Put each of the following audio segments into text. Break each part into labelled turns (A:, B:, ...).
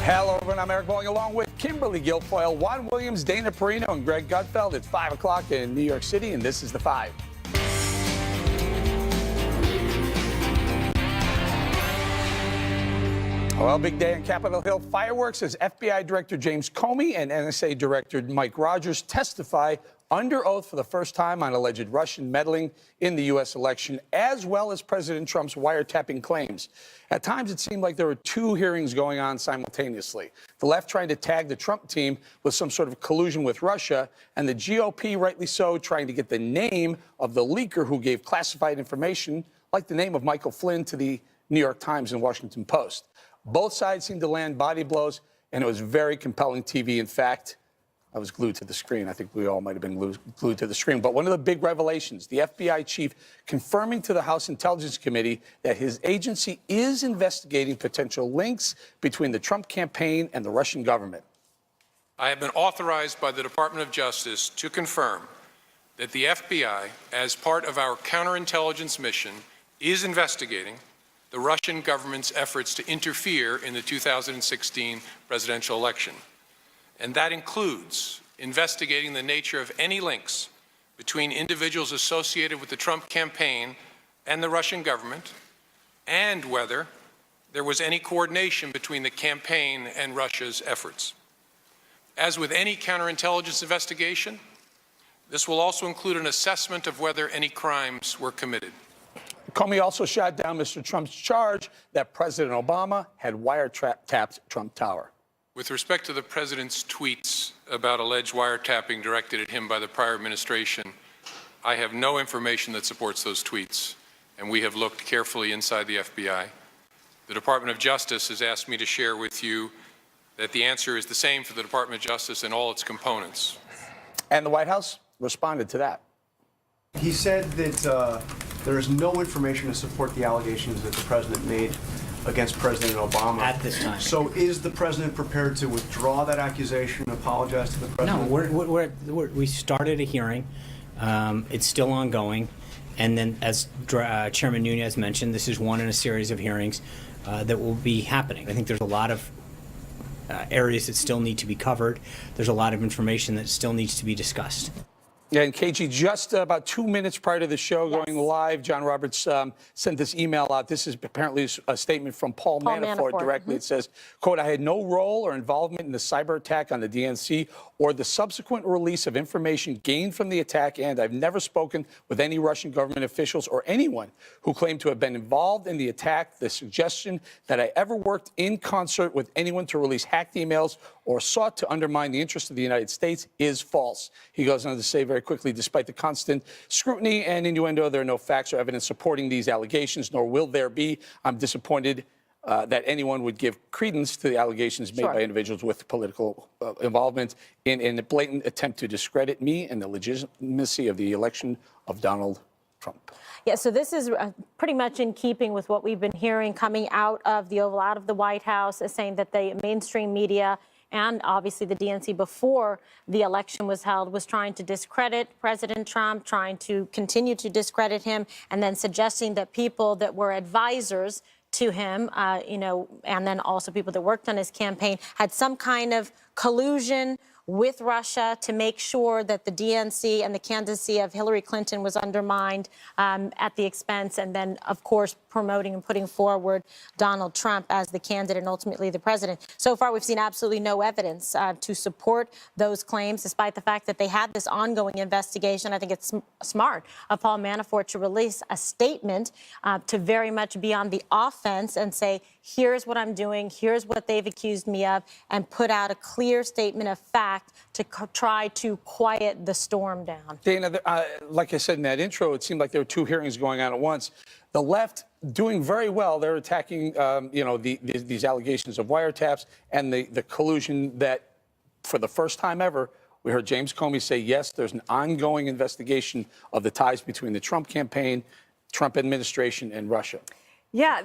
A: Hello, everyone. I'm Eric Bolling, along with Kimberly Guilfoyle, Juan Williams, Dana Perino, and Greg Gutfeld. It's 5 o'clock in New York City, and this is The Five. Well, big day on Capitol Hill. Fireworks as FBI Director James Comey and NSA Director Mike Rogers testify under oath for the first time on alleged Russian meddling in the U.S. election, as well as President Trump's wiretapping claims. At times, it seemed like there were two hearings going on simultaneously. The left trying to tag the Trump team with some sort of collusion with Russia, and the GOP, rightly so, trying to get the name of the leaker who gave classified information, like the name of Michael Flynn, to the New York Times and Washington Post. Both sides seemed to land body blows, and it was very compelling TV. In fact, I was glued to the screen. I think we all might have been glued to the screen. But one of the big revelations, the FBI chief confirming to the House Intelligence Committee that his agency is investigating potential links between the Trump campaign and the Russian government.
B: I have been authorized by the Department of Justice to confirm that the FBI, as part of our counterintelligence mission, is investigating the Russian government's efforts to interfere in the 2016 presidential election. And that includes investigating the nature of any links between individuals associated with the Trump campaign and the Russian government, and whether there was any coordination between the campaign and Russia's efforts. As with any counterintelligence investigation, this will also include an assessment of whether any crimes were committed.
A: Comey also shot down Mr. Trump's charge that President Obama had wiretapped Trump Tower.
B: With respect to the president's tweets about alleged wiretapping directed at him by the prior administration, I have no information that supports those tweets, and we have looked carefully inside the FBI. The Department of Justice has asked me to share with you that the answer is the same for the Department of Justice and all its components.
A: And the White House responded to that.
C: He said that there is no information to support the allegations that the president made against President Obama
D: at this time.
C: So is the president prepared to withdraw that accusation and apologize to the president?
D: No, we started a hearing. It's still ongoing. And then, as Chairman Nunes mentioned, this is one in a series of hearings that will be happening. I think there's a lot of areas that still need to be covered. There's a lot of information that still needs to be discussed.
A: Yeah, and KG, just about 2 minutes prior to the show going live, John Roberts sent this email out. This is apparently a statement from Paul Manafort directly. It says, quote, "I had no role or involvement in the cyber attack on the DNC or the subsequent release of information gained from the attack, and I've never spoken with any Russian government officials or anyone who claimed to have been involved in the attack. The suggestion that I ever worked in concert with anyone to release hacked emails or sought to undermine the interests of the United States is false." He goes on to say very quickly, despite the constant scrutiny and innuendo, there are no facts or evidence supporting these allegations, nor will there be. I'm disappointed that anyone would give credence to the allegations made by individuals with political involvement in a blatant attempt to discredit me and the legitimacy of the election of Donald Trump.
E: Yeah, so this is pretty much in keeping with what we've been hearing coming out of the Oval, out of the White House, saying that the mainstream media and obviously the DNC before the election was held was trying to discredit President Trump, trying to continue to discredit him, and then suggesting that people that were advisors to him, and then also people that worked on his campaign had some kind of collusion with Russia to make sure that the DNC and the candidacy of Hillary Clinton was undermined at the expense, and then, of course, promoting and putting forward Donald Trump as the candidate and ultimately the president. So far, we've seen absolutely no evidence to support those claims, despite the fact that they had this ongoing investigation. I think it's smart of Paul Manafort to release a statement to very much be on the offense and say, here's what I'm doing, here's what they've accused me of, and put out a clear statement of fact to try to quiet the storm down.
A: Dana, like I said in that intro, it seemed like there were two hearings going on at once. The left doing very well. They're attacking, these allegations of wiretaps and the collusion that, for the first time ever, we heard James Comey say, yes, there's an ongoing investigation of the ties between the Trump campaign, Trump administration, and Russia.
F: Yeah,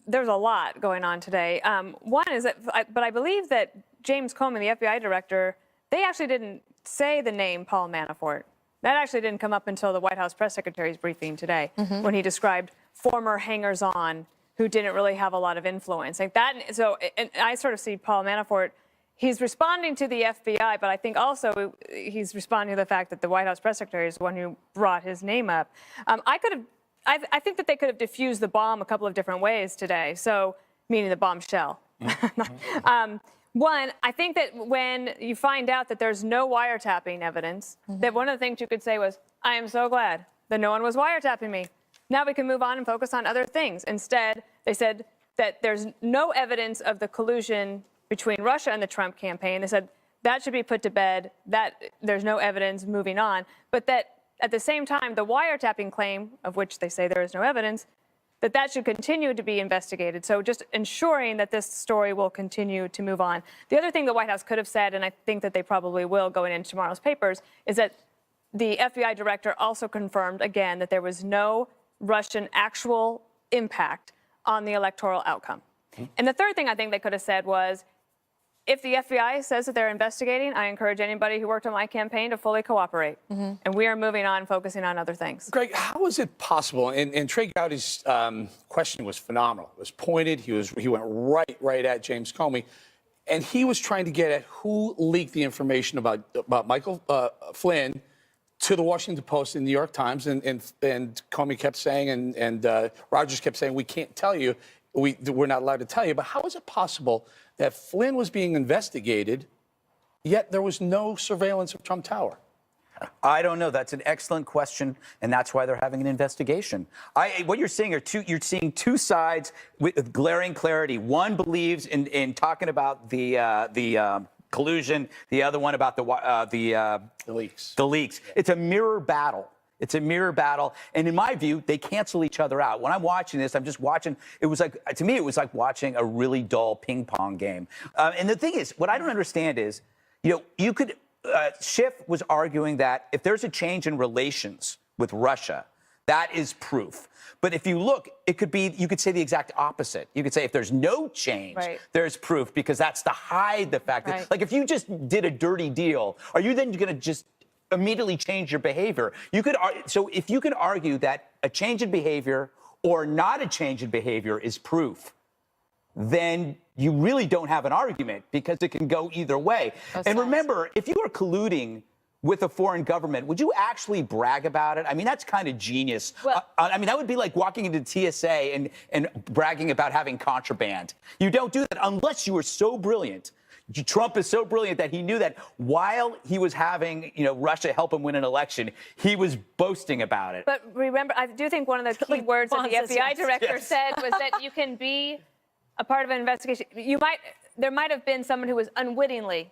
F: there's a lot going on today. One is that, but I believe that James Comey, the FBI director, they actually didn't say the name Paul Manafort. That actually didn't come up until the White House press secretary's briefing today, when he described former hangers-on who didn't really have a lot of influence. Like that. So, and I sort of see Paul Manafort. He's responding to the FBI, but I think also he's responding to the fact that the White House press secretary is the one who brought his name up. I think that they could have diffused the bomb a couple of different ways today. So, meaning the bombshell. One, I think that when you find out that there's no wiretapping evidence, that one of the things you could say was, I am so glad that no one was wiretapping me. Now we can move on and focus on other things. Instead, they said that there's no evidence of the collusion between Russia and the Trump campaign. They said that should be put to bed, that there's no evidence, moving on. But that at the same time, the wiretapping claim, of which they say there is no evidence, that should continue to be investigated. So just ensuring that this story will continue to move on. The other thing the White House could have said, and I think that they probably will going into tomorrow's papers, is that the FBI director also confirmed again that there was no Russian actual impact on the electoral outcome. And the third thing I think they could have said was, if the FBI says that they're investigating, I encourage anybody who worked on my campaign to fully cooperate. And we are moving on, focusing on other things.
A: Greg, how is it possible? And Trey Gowdy's question was phenomenal. It was pointed. He went right at James Comey. And he was trying to get at who leaked the information about Michael Flynn to the Washington Post and New York Times. And Comey kept saying, and Rogers kept saying, we can't tell you. We're not allowed to tell you. But how is it possible that Flynn was being investigated, yet there was no surveillance of Trump Tower?
G: I don't know. That's an excellent question, and that's why they're having an investigation. What you're seeing are you're seeing two sides with glaring clarity. One believes in talking about the collusion. The other one about the
A: leaks.
G: The leaks. It's a mirror battle. It's a mirror battle. And in my view, they cancel each other out. When I'm watching this, I'm just watching. It was like, to me, it was like watching a really dull ping pong game. And the thing is, what I don't understand is, you could, Schiff was arguing that if there's a change in relations with Russia, that is proof. But if you look, you could say the exact opposite. You could say if there's no change, there's proof, because that's to hide the fact that, like, if you just did a dirty deal, are you then going to just immediately change your behavior? So if you can argue that a change in behavior or not a change in behavior is proof, then you really don't have an argument, because it can go either way. And remember, if you are colluding with a foreign government, would you actually brag about it? I mean, that's kind of genius. Well, I mean, that would be like walking into TSA and bragging about having contraband. You don't do that unless you are so brilliant. Trump is so brilliant that he knew that while he was having, Russia help him win an election, he was boasting about it.
F: But remember, I do think one of the key words that the FBI director said was that you can be a part of an investigation. There might have been someone who was unwittingly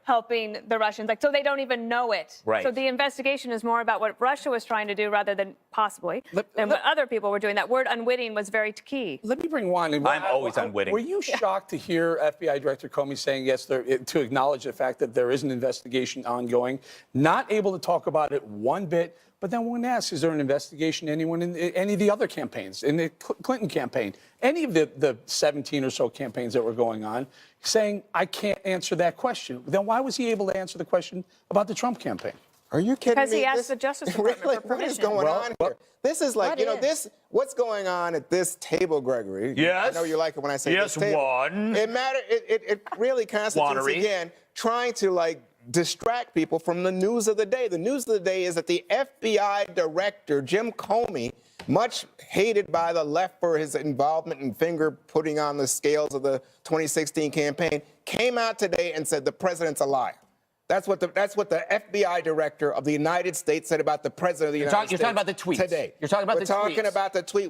F: helping the Russians, so they don't even know it. So the investigation is more about what Russia was trying to do rather than possibly than what other people were doing. That word unwitting was very key.
A: Let me bring Juan in.
G: I'm always unwitting.
A: Were you shocked to hear FBI Director Comey saying yes, to acknowledge the fact that there is an investigation ongoing, not able to talk about it one bit? But then one asks, is there an investigation anyone in any of the other campaigns, in the Clinton campaign, any of the 17 or so campaigns that were going on, saying, I can't answer that question? Then why was he able to answer the question about the Trump campaign?
H: Are you kidding me?
F: Because he asked the Justice Department for permission.
H: What is going on here? This is like, what's going on at this table, Gregory?
G: Yes.
H: I know you like it when I say
G: yes,
H: this table.
G: Juan.
H: It really constitutes, again, trying to, distract people from the news of the day. The news of the day is that the FBI director, Jim Comey, much hated by the left for his involvement and finger putting on the scales of the 2016 campaign, came out today and said the president's a liar. That's what the FBI director of the United States said about the president of the United States.
G: You're talking about the tweets
H: today.
G: You're talking about the tweets.
H: We're talking about the tweet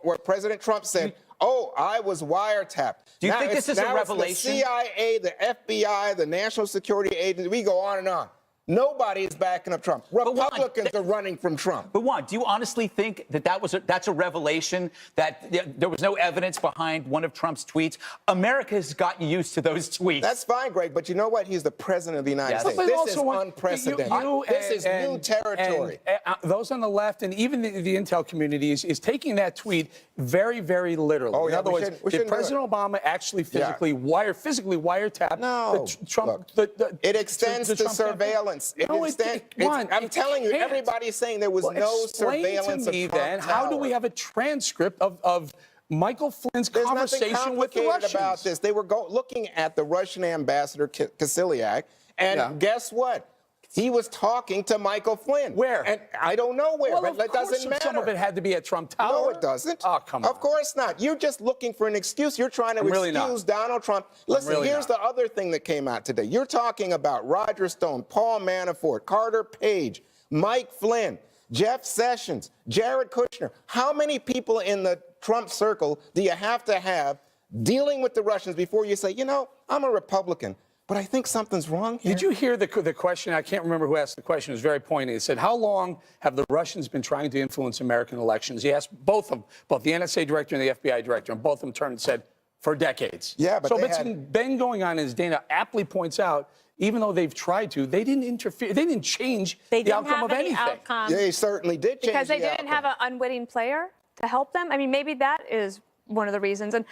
H: where President Trump said, I was wiretapped.
G: Do you think this is a revelation?
H: The CIA, the FBI, the National Security Agency, we go on and on. Nobody is backing up Trump. Republicans are running from Trump.
G: But Juan, do you honestly think that that's a revelation, that there was no evidence behind one of Trump's tweets? America has gotten used to those tweets.
H: That's fine, Greg, but you know what? He's the president of the United States. This is unprecedented. This is new territory.
A: And those on the left and even the intel community is taking that tweet very, very literally. In other words, did President Obama actually physically wiretapped
H: Trump?
A: Look,
H: it extends to surveillance. surveillance.
A: No,
H: I'm telling you,
A: can't.
H: everybody's saying there was no surveillance
A: to me,
H: of Trump
A: then, how do we
H: Tower.
A: have a transcript of Michael Flynn's
H: There's
A: conversation
H: nothing
A: with the
H: complicated
A: Russians?
H: about this. They were looking at the Russian ambassador, Kislyak, and guess what? He was talking to Michael Flynn.
A: Where?
H: And I don't know where,
A: Well,
H: but that doesn't matter.
A: Some of it had to be at Trump Tower.
H: No, it doesn't.
A: Oh, come on.
H: Of course not. You're just looking for an excuse. You're trying to
A: really
H: excuse
A: not.
H: Donald Trump. Listen,
A: really
H: here's
A: not.
H: the other thing that came out today. You're talking about Roger Stone, Paul Manafort, Carter Page, Mike Flynn, Jeff Sessions, Jared Kushner. How many people in the Trump circle do you have to have dealing with the Russians before you say, you know, I'm a Republican, but I think something's wrong here?
A: Did you hear the question? I can't remember who asked the question. It was very poignant. It said, how long have the Russians been trying to influence American elections? He asked both of them, both the NSA director and the FBI director, and both of them turned and said, for decades.
H: Yeah, but
A: so
H: they
A: it's been going on, as Dana aptly points out. Even though they've tried to, they didn't interfere. They didn't change the outcome of anything.
H: They certainly did change
F: Because they
H: the
F: didn't
H: outcome.
F: have an unwitting player to help them. I mean, maybe that is one of the reasons. And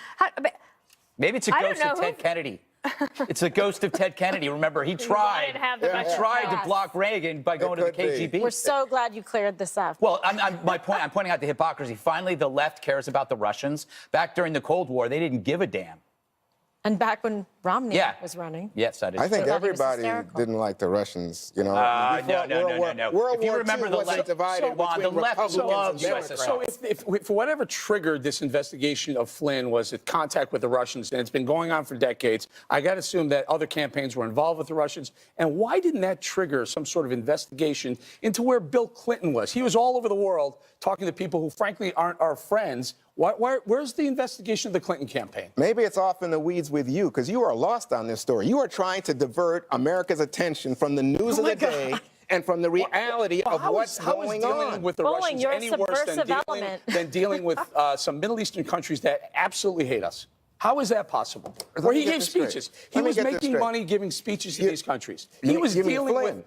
G: Maybe it's a
F: I don't
G: ghost of
F: know
G: Ted Kennedy. It's a ghost of Ted Kennedy. Remember, he tried.
F: wanted to have the Russian
G: tried to
E: Yes.
G: block Reagan by going to the
H: could be.
G: KGB.
E: We're so glad you cleared this up.
G: Well, I'm pointing out the hypocrisy. Finally, the left cares about the Russians. Back during the Cold War, they didn't give a damn.
E: And back when Romney
G: Yeah.
E: was running.
G: Yes, that is
H: I think
G: true.
E: thought he was
H: everybody
E: hysterical.
H: didn't like the Russians, you know.
G: No.
H: World
G: If you
H: War
G: remember
H: II
G: the
H: wasn't
G: left-
H: divided
G: so, Juan,
H: between
G: the left
H: Republicans
G: loves
H: and
G: USSR.
H: Democrats.
A: So if for whatever triggered this investigation of Flynn was at contact with the Russians, and it's been going on for decades, I got to assume that other campaigns were involved with the Russians. And why didn't that trigger some sort of investigation into where Bill Clinton was? He was all over the world talking to people who, frankly, aren't our friends. Where's the investigation of the Clinton campaign?
H: Maybe it's off in the weeds with you because you are lost on this story. You are trying to divert America's attention from the news of the day and from the reality of what's going on.
A: With the
E: Bowling,
A: Russians
E: you're a
A: any worse
E: subversive element.
A: than dealing with some Middle Eastern countries that absolutely hate us? How is that possible? Where he gave speeches. He was making money giving speeches to these countries. He was dealing with...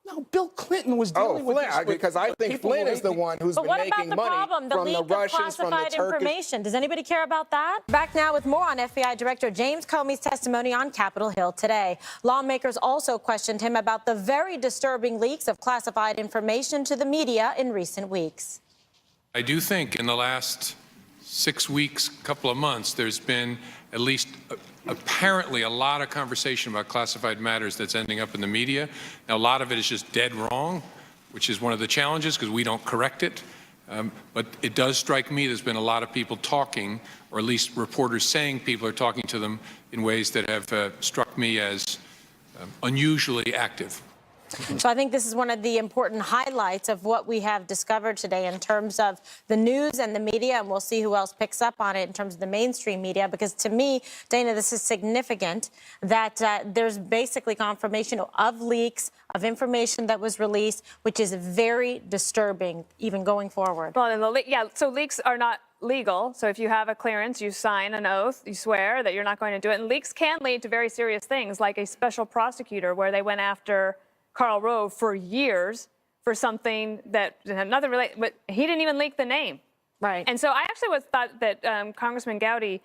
A: No, Bill Clinton was dealing with
H: Flynn,
A: this.
H: because I think Flynn is the one who's
E: But
H: been
E: what about
H: making
E: the
H: money
E: problem? The
H: from
E: leak
H: the
E: of
H: Russians, from the
E: classified
H: Turkish.
E: information. Does anybody care about that? Back now with more on FBI Director James Comey's testimony on Capitol Hill today. Lawmakers also questioned him about the very disturbing leaks of classified information to the media in recent weeks.
B: I do think in the last 6 weeks, couple of months, there's been at least apparently a lot of conversation about classified matters that's ending up in the media. Now, a lot of it is just dead wrong, which is one of the challenges because we don't correct it. But it does strike me there's been a lot of people talking, or at least reporters saying people are talking to them in ways that have struck me as unusually active.
E: So I think this is one of the important highlights of what we have discovered today in terms of the news and the media, and we'll see who else picks up on it in terms of the mainstream media, because to me, Dana, this is significant that there's basically confirmation of leaks, of information that was released, which is very disturbing, even going forward.
F: Well, so leaks are not legal. So if you have a clearance, you sign an oath, you swear that you're not going to do it. And leaks can lead to very serious things, like a special prosecutor where they went after Karl Rove for years for something that had nothing related, but he didn't even leak the name.
E: Right.
F: And so I actually thought that Congressman Gowdy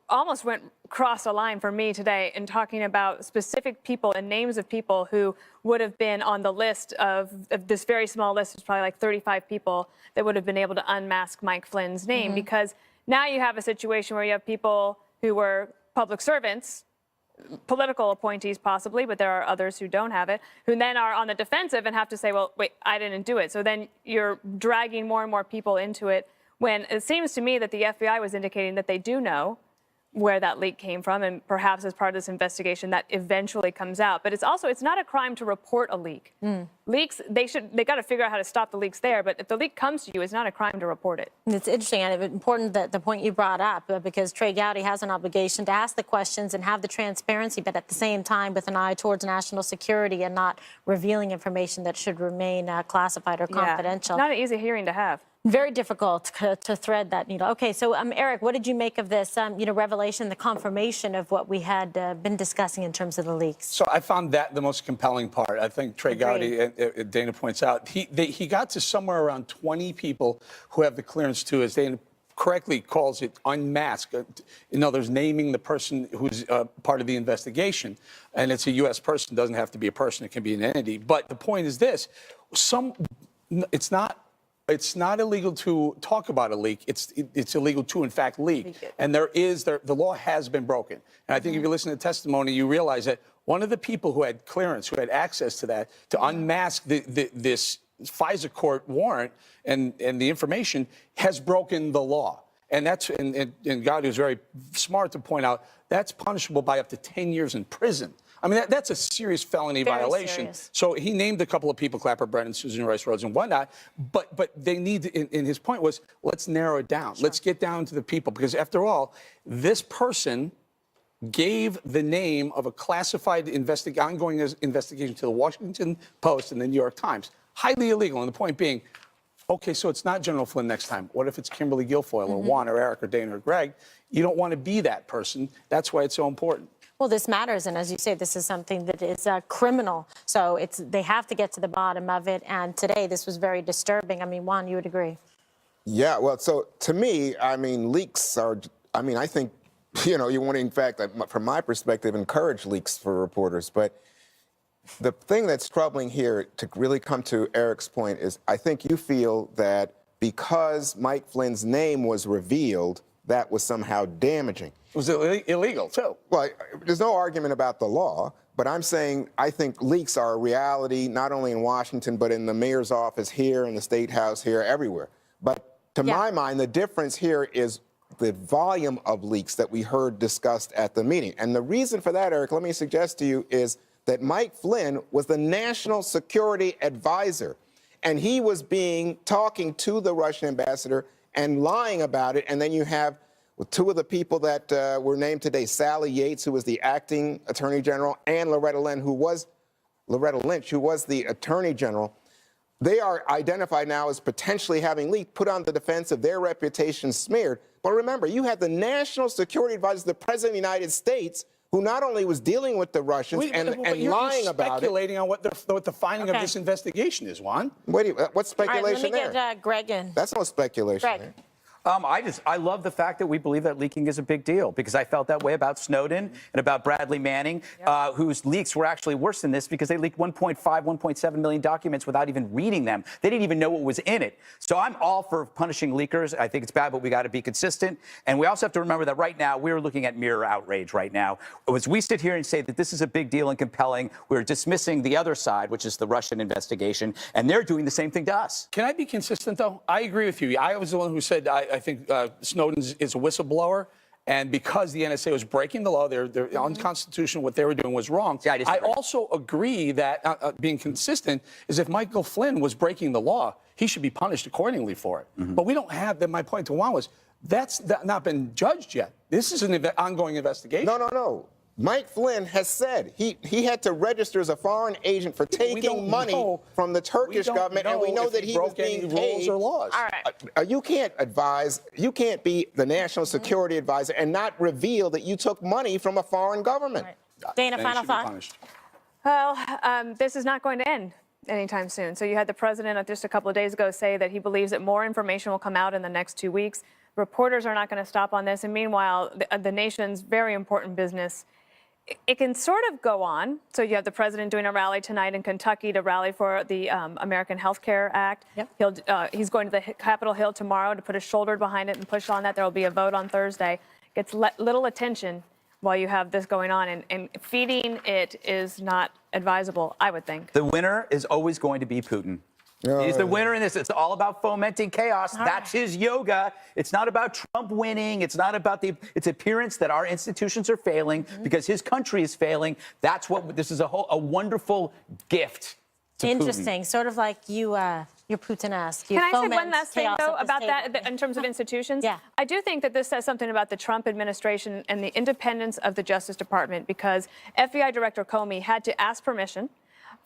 F: almost went across a line for me today in talking about specific people and names of people who would have been on the list of this very small list. It's probably like 35 people that would have been able to unmask Mike Flynn's name, because now you have a situation where you have people who were public servants, political appointees possibly, but there are others who don't have it, who then are on the defensive and have to say, well, wait, I didn't do it. So then you're dragging more and more people into it, when it seems to me that the FBI was indicating that they do know where that leak came from, and perhaps as part of this investigation that eventually comes out. But it's not a crime to report a leak. Leaks, they got to figure out how to stop the leaks there, but if the leak comes to you, it's not a crime to report it.
E: It's interesting and important that the point you brought up, because Trey Gowdy has an obligation to ask the questions and have the transparency, but at the same time with an eye towards national security and not revealing information that should remain classified or confidential.
F: Not an easy hearing to have.
E: Very difficult to thread that needle. Okay, so Eric, what did you make of this, revelation, the confirmation of what we had been discussing in terms of the leaks?
A: So I found that the most compelling part. I think Trey Gowdy, Dana points out, he got to somewhere around 20 people who have the clearance to, as Dana correctly calls it unmasked. In other words, naming the person who's part of the investigation. And it's a U.S. person. It doesn't have to be a person. It can be an entity. But the point is this. It's not illegal to talk about a leak. It's illegal to, in fact, leak. And the law has been broken. And I think if you listen to the testimony, you realize that one of the people who had clearance, who had access to that, to unmask this FISA court warrant and the information, has broken the law. And that's, and God was very smart to point out, that's punishable by up to 10 years in prison. I mean, that's a serious felony violation.
E: Serious.
A: So he named a couple of people, Clapper Brennan, Susan Rice Rhodes, and whatnot. But they need to, and his point was, let's narrow it down. Sure. Let's get down to the people. Because after all, this person gave the name of a classified ongoing investigation to the Washington Post and the New York Times. Highly illegal. And the point being, okay, so it's not General Flynn next time. What if it's Kimberly Guilfoyle or Juan or Eric or Dana or Greg? You don't want to be that person. That's why it's so important.
E: Well, this matters, and as you say, this is something that is criminal. So they have to get to the bottom of it. And today, this was very disturbing. I mean, Juan, you would agree?
H: Yeah, well, so to me, I mean, leaks are, I mean, I think, you know, you want to, in fact, from my perspective, encourage leaks for reporters. But the thing that's troubling here, to really come to Eric's point, is I think you feel that because Mike Flynn's name was revealed, that was somehow damaging.
A: It was illegal, too.
H: Well, there's no argument about the law, but I'm saying I think leaks are a reality, not only in Washington, but in the mayor's office here, in the State House here, everywhere. But to my mind, the difference here is the volume of leaks that we heard discussed at the meeting. And the reason for that, Eric, let me suggest to you, is that Mike Flynn was the national security advisor, and he was talking to the Russian ambassador and lying about it. And then you have two of the people that were named today, Sally Yates, who was the acting attorney general, and Loretta Lynch, who was the attorney general. They are identified now as potentially having leaked, put on the defense of their reputation smeared. But remember, you had the national security advisor, the president of the United States, who not only was dealing with the Russians and lying about it.
A: Speculating on what the finding of this investigation is, Juan.
H: What's speculation
E: All right, let me get Greg in.
H: That's no speculation.
E: Greg.
G: I love the fact that we believe that leaking is a big deal, because I felt that way about Snowden and about Bradley Manning, whose leaks were actually worse than this because they leaked 1.7 million documents without even reading them. They didn't even know what was in it. So I'm all for punishing leakers. I think it's bad, but we got to be consistent. And we also have to remember that right now we're looking at mirror outrage right now. As we sit here and say that this is a big deal and compelling, we're dismissing the other side, which is the Russian investigation, and they're doing the same thing to us.
A: Can I be consistent, though? I agree with you. I was the one who said I think Snowden is a whistleblower, and because the NSA was breaking the law, they're unconstitutional. What they were doing was wrong.
G: Yeah, I
A: also agree that being consistent is if Michael Flynn was breaking the law, he should be punished accordingly for it. But we don't have that. My point to Juan was that's not been judged yet. This is an ongoing investigation.
H: No. Mike Flynn has said he had to register as a foreign agent for taking money from the Turkish government, and we know that he was being paid.
A: Rules or laws.
E: All right.
H: You can't be the national security advisor and not reveal that you took money from a foreign government.
E: Right. Dana, final thought?
F: Well, this is not going to end anytime soon. So you had the president just a couple of days ago say that he believes that more information will come out in the next 2 weeks. Reporters are not going to stop on this. And meanwhile, the nation's very important business, it can sort of go on. So you have the president doing a rally tonight in Kentucky to rally for the American Health Care Act. Yep. He's going to the Capitol Hill tomorrow to put his shoulder behind it and push on that. There will be a vote on Thursday. Gets little attention while you have this going on, and feeding it is not advisable, I would think.
G: The winner is always going to be Putin. He's the winner in this. It's all about fomenting chaos. That's his yoga. It's not about Trump winning. It's not about its appearance that our institutions are failing because his country is failing. That's what this is, a wonderful gift to
E: Interesting.
G: Putin.
E: Sort of like you're Putin-esque.
F: Can I say one last thing, though, about that in terms of institutions?
E: Yeah.
F: I do think that this says something about the Trump administration and the independence of the Justice Department, because FBI Director Comey had to ask permission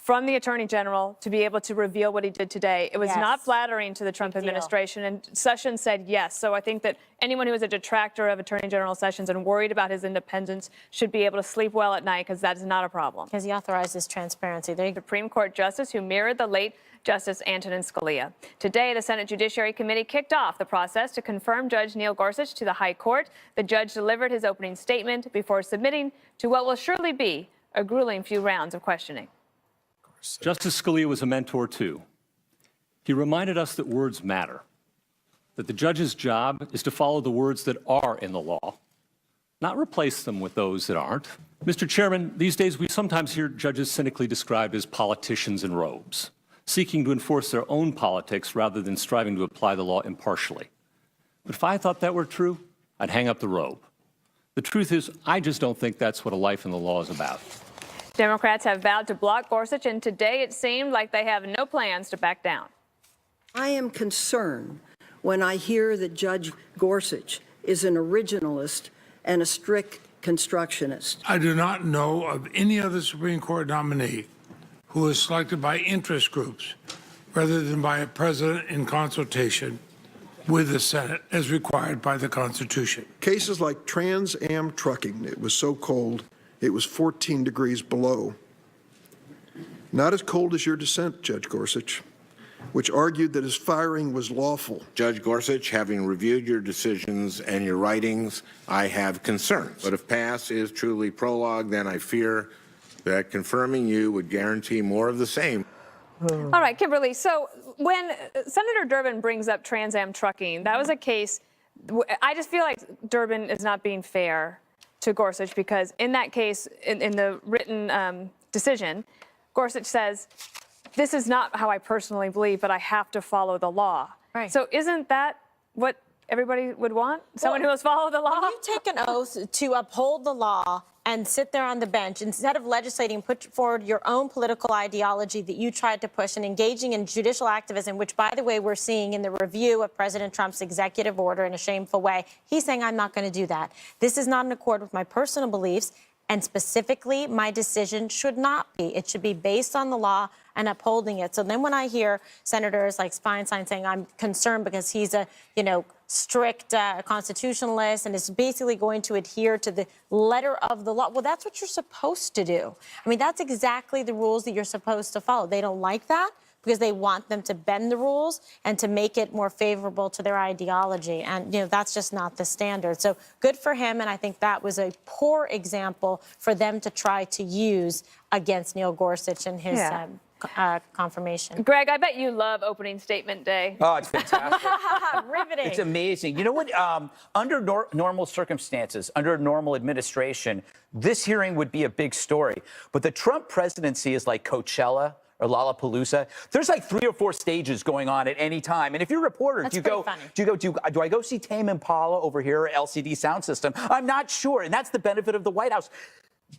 F: from the Attorney General to be able to reveal what he did today. It was not
E: Yes.
F: flattering to the Trump administration, and Sessions said yes. So I think that anyone who is a detractor of Attorney General Sessions and worried about his independence should be able to sleep well at night, because that is not a problem.
E: Because he authorizes transparency. There you go.
F: Supreme Court justice who mirrored the late Justice Antonin Scalia. Today, the Senate Judiciary Committee kicked off the process to confirm Judge Neil Gorsuch to the High Court. The judge delivered his opening statement before submitting to what will surely be a grueling few rounds of questioning.
I: Justice Scalia was a mentor, too. He reminded us that words matter, that the judge's job is to follow the words that are in the law, not replace them with those that aren't. Mr. Chairman, these days we sometimes hear judges cynically described as politicians in robes, seeking to enforce their own politics rather than striving to apply the law impartially. But if I thought that were true, I'd hang up the robe. The truth is, I just don't think that's what a life in the law is about.
F: Democrats have vowed to block Gorsuch, and today it seemed like they have no plans to back down.
J: I am concerned when I hear that Judge Gorsuch is an originalist and a strict constructionist.
K: I do not know of any other Supreme Court nominee who is selected by interest groups rather than by a president in consultation with the Senate as required by the Constitution.
L: Cases like Trans Am trucking, it was so cold, it was 14 degrees below. Not as cold as your dissent, Judge Gorsuch, which argued that his firing was lawful.
H: Judge Gorsuch, having reviewed your decisions and your writings, I have concerns. But if past is truly prologue, then I fear that confirming you would guarantee more of the same.
F: All right, Kimberly, so when Senator Durbin brings up Trans Am trucking, that was a case, I just feel like Durbin is not being fair to Gorsuch, because in that case, in the written decision, Gorsuch says, this is not how I personally believe, but I have to follow the law.
E: Right.
F: So isn't that what everybody would want? Someone who must follow the law?
E: When you take an oath to uphold the law and sit there on the bench, instead of legislating, put forward your own political ideology that you tried to push and engaging in judicial activism, which, by the way, we're seeing in the review of President Trump's executive order in a shameful way. He's saying, I'm not going to do that. This is not in accord with my personal beliefs, and specifically, my decision should not be. It should be based on the law and upholding it. So then when I hear senators like Feinstein saying, I'm concerned because he's a, strict constitutionalist and is basically going to adhere to the letter of the law. Well, that's what you're supposed to do. I mean, that's exactly the rules that you're supposed to follow. They don't like that because they want them to bend the rules and to make it more favorable to their ideology. And, that's just not the standard. So good for him. And I think that was a poor example for them to try to use against Neil Gorsuch and his confirmation.
F: Greg, I bet you love opening statement day.
G: Oh, it's fantastic.
E: Riveting.
G: It's amazing. You know what? Under normal circumstances, under a normal administration, this hearing would be a big story. But the Trump presidency is like Coachella or Lollapalooza. There's like 3 or 4 stages going on at any time. And if you're a reporter, do I go see Tame Impala over here or LCD Sound System? I'm not sure. And that's the benefit of the White House.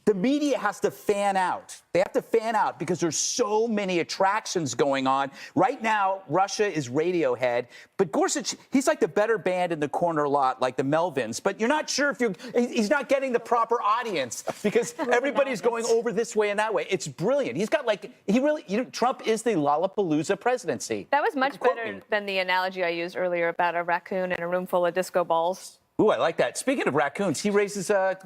G: The media has to fan out. They have to fan out because there's so many attractions going on. Right now, Russia is Radiohead, but Gorsuch, he's like the better band in the corner lot, like the Melvins. But you're not sure if he's not getting the proper audience because everybody's going over this way and that way. It's brilliant. He's got Trump is the Lollapalooza presidency.
F: That was much better than the analogy I used earlier about a raccoon in a room full of disco balls.
G: Ooh, I like that. Speaking of raccoons,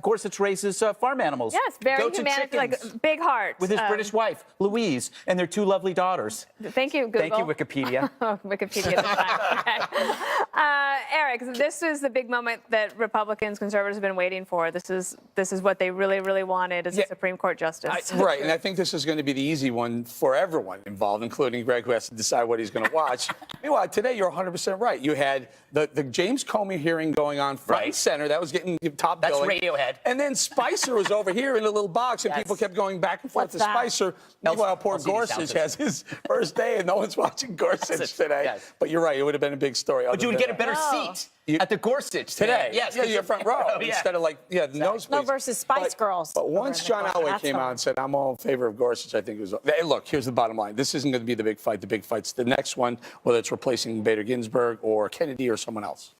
G: Gorsuch raises farm animals.
F: Yes, very
G: goats
F: humanitarian,
G: and chickens,
F: like big heart.
G: with his British wife, Louise, and their 2 lovely daughters.
F: Thank you, Google.
G: Thank you, Wikipedia.
F: Wikipedia this time. Okay. Eric, this is the big moment that Republicans, conservatives have been waiting for. This is what they really, really wanted as a Supreme Court justice.
A: Right, and I think this is going to be the easy one for everyone involved, including Greg, who has to decide what he's going to watch. Meanwhile, today you're 100% right. You had the James Comey hearing going on front and center. That was getting top billing.
G: That's Radiohead.
A: And then Spicer was over here in a little box, and people kept going back and forth to Spicer. Meanwhile, poor Gorsuch has his first day, and no one's watching Gorsuch today.
G: Yes.
A: But you're right, it would have been a big story.
G: But you would get a better seat at the Gorsuch
A: today.
G: Yes,
A: yeah, you're front row instead of the nosebleeds.
E: No, versus Spice Girls.
A: But once John Elway came out and said, I'm all in favor of Gorsuch, I think it was, hey, look, here's the bottom line. This isn't going to be the big fight. The big fight's the next one, whether it's replacing Bader Ginsburg or Kennedy or someone else.